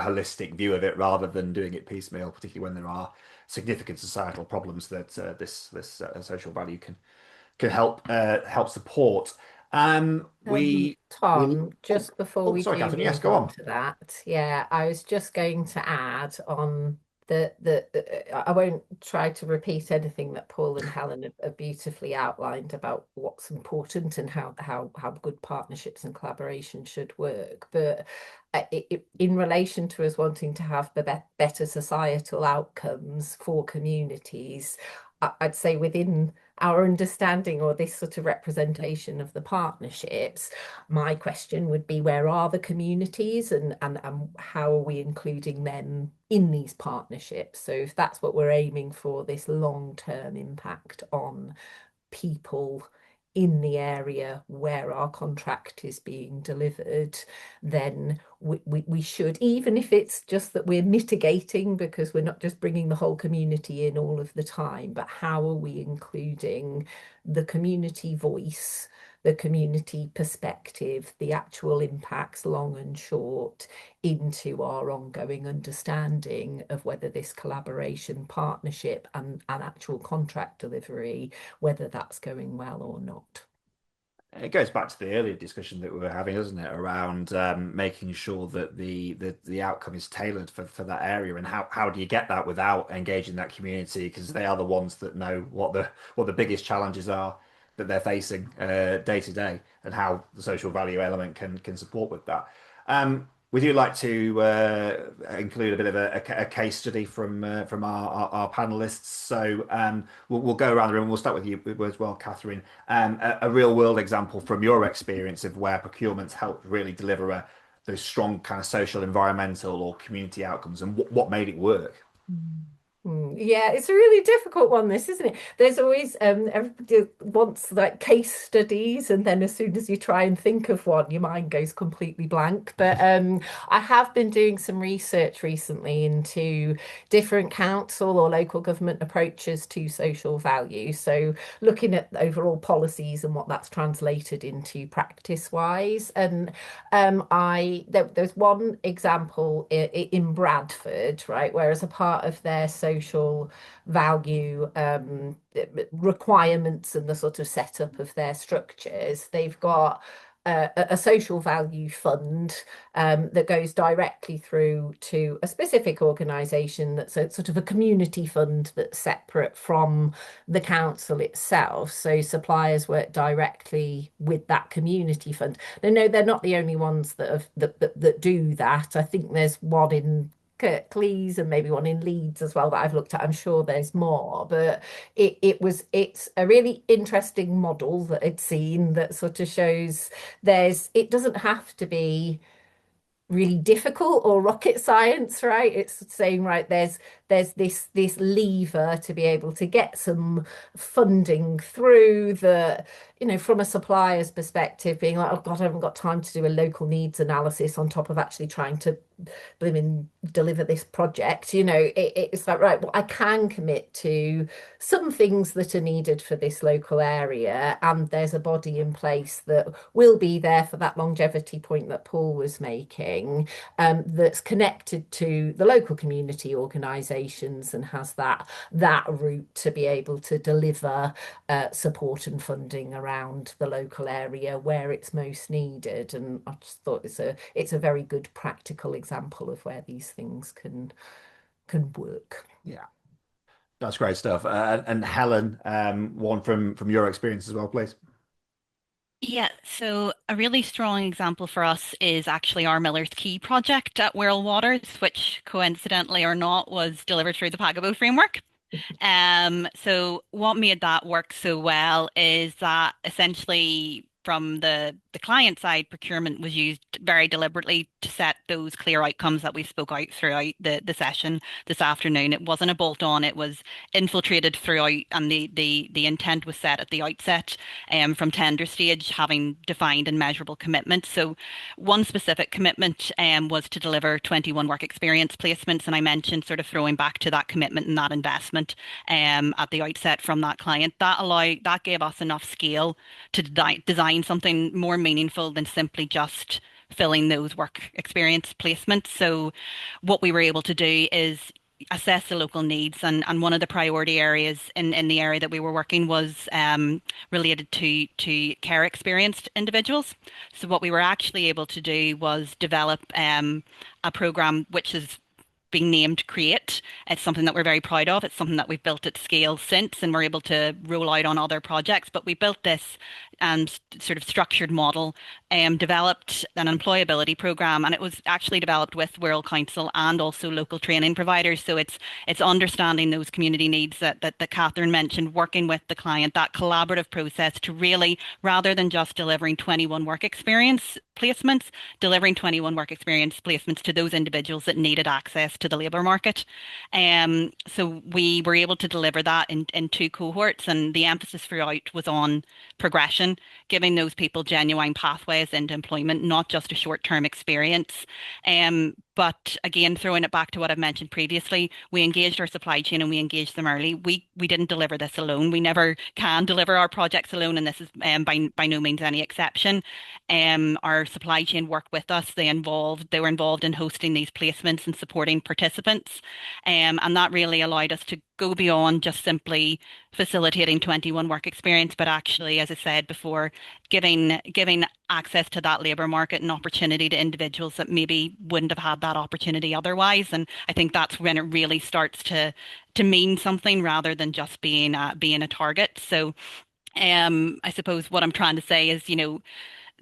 holistic view of it rather than doing it piecemeal, particularly when there are significant societal problems that this social value can help support. We will. Tom, just before Oh, we sorry, do Catherine. Yes, move go on on. to that, yeah, I was just going to add on I won't try to repeat anything that Paul and Helen have beautifully outlined about what's important and how good partnerships and collaboration should work. But in relation to us wanting to have the better societal outcomes for communities, I'd say within our understanding or this sort of representation of the partnerships, my question would be, where are the communities and how are we including them in these partnerships? So if that's what we're aiming for, this long-term impact on people in the area where our contract is being delivered, then we should, even if it's just that we're mitigating because we're not just bringing the whole community in all of the time, but how are we including the community voice, the community perspective, the actual impacts, long and short, into our ongoing understanding of whether this collaboration, partnership, and actual contract delivery, whether that's going well or not. It goes back to the earlier discussion that we were having, doesn't it, around making sure that the outcome is tailored for that area, and how do you get that without engaging that community, because they are the ones that know what the biggest challenges are that they're facing day to day, and how the social value element can support with that. We do like to include a bit of a case study from our panelists. So we'll go around the room. We'll start with you as well, Catherine. A real world example from your experience of where procurement's helped really deliver those strong kind of social, environmental, or community outcomes, and what made it work. Yeah, it's a really difficult one, this, isn't it? There's always everybody wants like case studies, and then as soon as you try and think of one, your mind goes completely blank. But I have been doing some research recently into different council or local government approaches to social value. So looking at overall policies and what that's translated into practice-wise. And there's one example in Bradford, right, where as a part of their social value requirements and the sort of setup of their structures, they've got a social value fund that goes directly through to a specific organisation that's a sort of a community fund that's separate from the council itself. So suppliers work directly with that community fund. Now, no, they're not the only ones that do that. I think there's one in Kirklees and maybe one in Leeds as well that I've looked at. I'm sure there's more, but it's a really interesting model that I'd seen that sort of shows it doesn't have to be really difficult or rocket science, right? It's saying, right, there's this lever to be able to get some funding through the, from a supplier's perspective, being like, oh God, I haven't got time to do a local needs analysis on top of actually trying to deliver this project. It's like, right, well, I can commit to some things that are needed for this local area, and there's a body in place that will be there for that longevity point that Paul was making, that's connected to the local community organisations and has that route to be able to deliver support and funding around the local area where it's most needed. And I just thought it's a very good practical example of where these things can work. Yeah, that's great stuff. And Helen, one from your experience as well, please. Yeah, so a really strong example for us is actually our Miller's Quay project at Wirral Waters, which coincidentally or not was delivered through the Pagabo framework. So what made that work so well is that essentially from the client side, procurement was used very deliberately to set those clear outcomes that we spoke out throughout the session this afternoon. It wasn't a bolt on, it was infiltrated throughout, and the intent was set at the outset from tender stage, having defined and measurable commitments. So one specific commitment was to deliver 21 work experience placements, and I mentioned sort of throwing back to that commitment and that investment at the outset from that client. That gave us enough scale to design something more meaningful than simply just filling those work experience placements. So what we were able to do is assess the local needs, and one of the priority areas in the area that we were working was related to care experienced individuals. So what we were actually able to do was develop a program which is being named Create. It's something that we're very proud of. It's something that we've built at scale since, and we're able to roll out on other projects. But we built this and sort of structured model, developed an employability program, and it was actually developed with World Council and also local training providers. So it's understanding those community needs that Catherine mentioned, working with the client, that collaborative process to really, rather than just delivering 21 work experience placements, delivering 21 work experience placements to those individuals that needed access to the labour market. So we were able to deliver that in two cohorts, and the emphasis throughout was on progression, giving those people genuine pathways into employment, not just a short-term experience. But again, throwing it back to what I've mentioned previously, we engaged our supply chain and we engaged them early. We didn't deliver this alone. We never can deliver our projects alone, and this is by no means any exception. Our supply chain worked with us. They were involved in hosting these placements and supporting participants. And that really allowed us to go beyond just simply facilitating 21 work experience, but actually, as I said before, giving access to that labour market and opportunity to individuals that maybe wouldn't have had that opportunity otherwise. And I think that's when it really starts to mean something rather than just being a target. So I suppose what I'm trying to say is,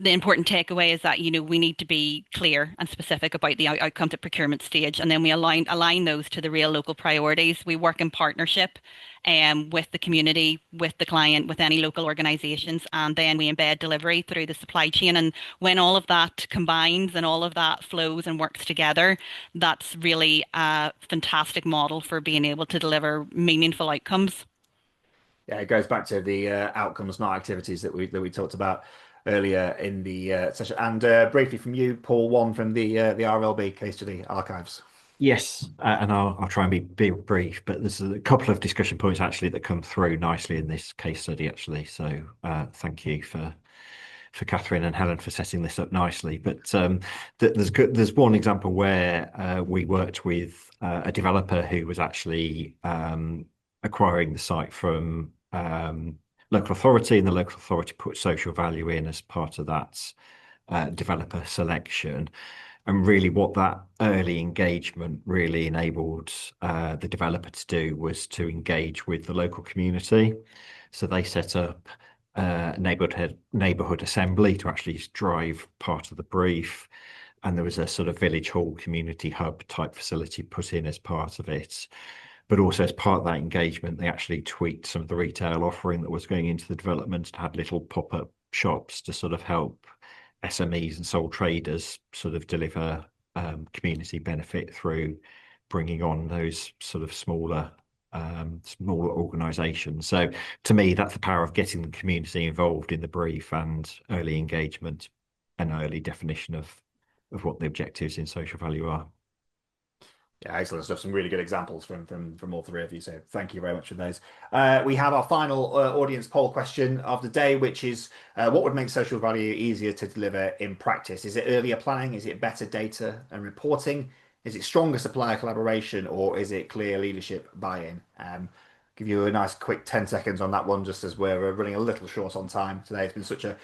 the important takeaway is that, we need to be clear and specific about the outcomes at procurement stage, and then we align those to the real local priorities. We work in partnership with the community, with the client, with any local organisations, and then we embed delivery through the supply chain. And when all of that combines and all of that flows and works together, that's really a fantastic model for being able to deliver meaningful outcomes. Yeah, it goes back to the outcomes, not activities that we talked about earlier in the session. And briefly from you, Paul, one from the RLB case study archives. Yes, and I'll try and be brief, but there's a couple of discussion points actually that come through nicely in this case study actually. So thank you for Catherine and Helen for setting this up nicely. But there's one example where we worked with a developer who was actually acquiring the site from local authority, and the local authority put social value in as part of that developer selection. And really what that early engagement really enabled the developer to do was to engage with the local community. So they set up a neighbourhood assembly to actually drive part of the brief. And there was a sort of village hall community hub type facility put in as part of it. But also as part of that engagement, they actually tweaked some of the retail offering that was going into the development and had little pop-up shops to sort of help SMEs and sole traders sort of deliver community benefit through bringing on those sort of smaller organisations. So to me, that's the power of getting the community involved in the brief and early engagement and early definition of what the objectives in social value are. Yeah, excellent stuff. Some really good examples from all three of you. So thank you very much for those. We have our final audience poll question of the day, which is what would make social value easier to deliver in practice? Is it earlier planning? Is it better data and reporting? Is it stronger supplier collaboration, or is it clear leadership buy-in? Give you a nice quick 10 seconds on that one, just as we're running a little short on time today. It's been such a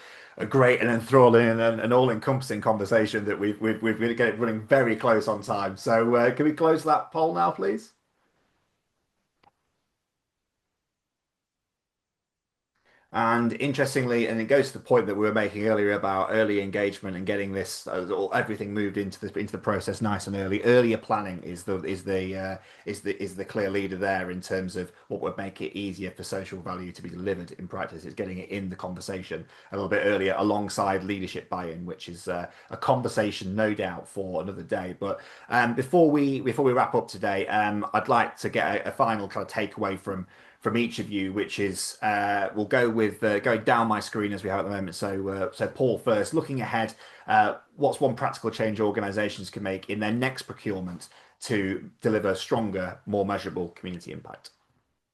great and enthralling and all-encompassing conversation that we've really got it running very close on time. So can we close that poll now, please? And interestingly, and it goes to the point that we were making earlier about early engagement and getting this everything moved into the process nice and early. Earlier planning is the clear leader there in terms of what would make it easier for social value to be delivered in practice. It's getting it in the conversation a little bit earlier, alongside leadership buy-in, which is a conversation no doubt for another day. But before we wrap up today, I'd like to get a final kind of takeaway from each of you, which is we'll go with going down my screen as we have at the moment. So Paul first, looking ahead, what's one practical change organizations can make in their next procurement to deliver stronger, more measurable community impact?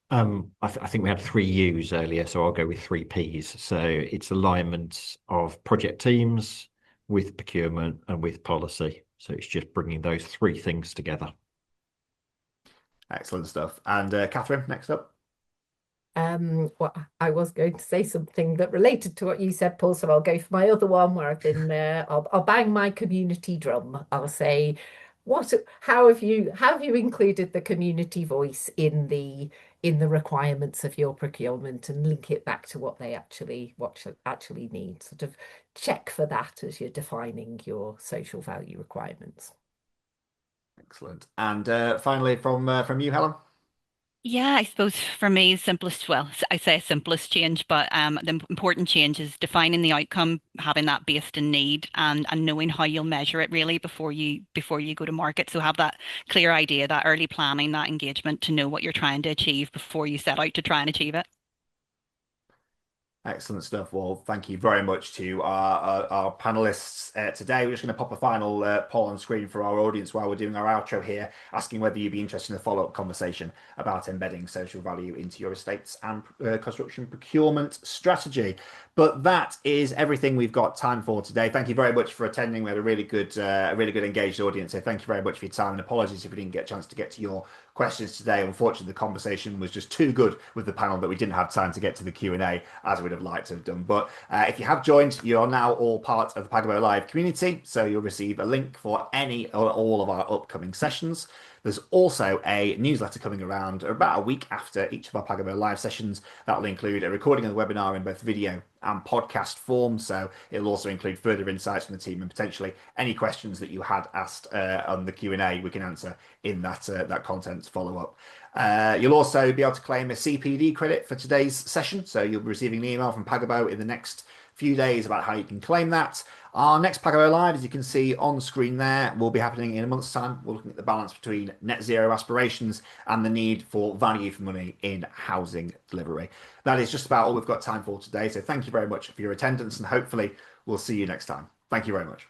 I think we had 3 U's earlier, so I'll go with 3 P's. So it's alignment of project teams with procurement and with policy. So it's just bringing those 3 things together. Excellent stuff. And Catherine, next up. Well, I was going to say something that related to what you said, Paul, so I'll go for my other one where I've been I'll bang my community drum. I'll say how have you included the community voice in the requirements of your procurement and link it back to what actually need? Sort of check for that as you're defining your social value requirements. Excellent. And finally, from you, Helen. Yeah, I suppose for me, simplest, well, I say simplest change, but the important change is defining the outcome, having that based in need, and knowing how you'll measure it really before you go to market. So have that clear idea, that early planning, that engagement to know what you're trying to achieve before you set out to try and achieve it. Excellent stuff. Well, thank you very much to our panelists today. We're just going to pop a final poll on screen for our audience while we're doing our outro here, asking whether you'd be interested in a follow-up conversation about embedding social value into your estates and construction procurement strategy. But that is everything we've got time for today. Thank you very much for attending. We had a really good engaged audience. So thank you very much for your time, and apologies if we didn't get a chance to get to your questions today. Unfortunately, the conversation was just too good with the panel that we didn't have time to get to the Q&A as we'd have liked to have done. But if you have joined, you are now all part of the Pagabo Live community, so you'll receive a link for any or all of our upcoming sessions. There's also a newsletter coming around about a week after each of our Pagabo Live sessions. That will include a recording of the webinar in both video and podcast form. So it'll also include further insights from the team and potentially any questions that you had asked on the Q&A we can answer in that content follow-up. You'll also be able to claim a CPD credit for today's session. So you'll be receiving an email from Pagabo in the next few days about how you can claim that. Our next Pagabo Live, as you can see on the screen there, will be happening in a month's time. We're looking at the balance between net zero aspirations and the need for value for money in housing delivery. That is just about all we've got time for today. So thank you very much for your attendance, and hopefully we'll see you next time. Thank you very much.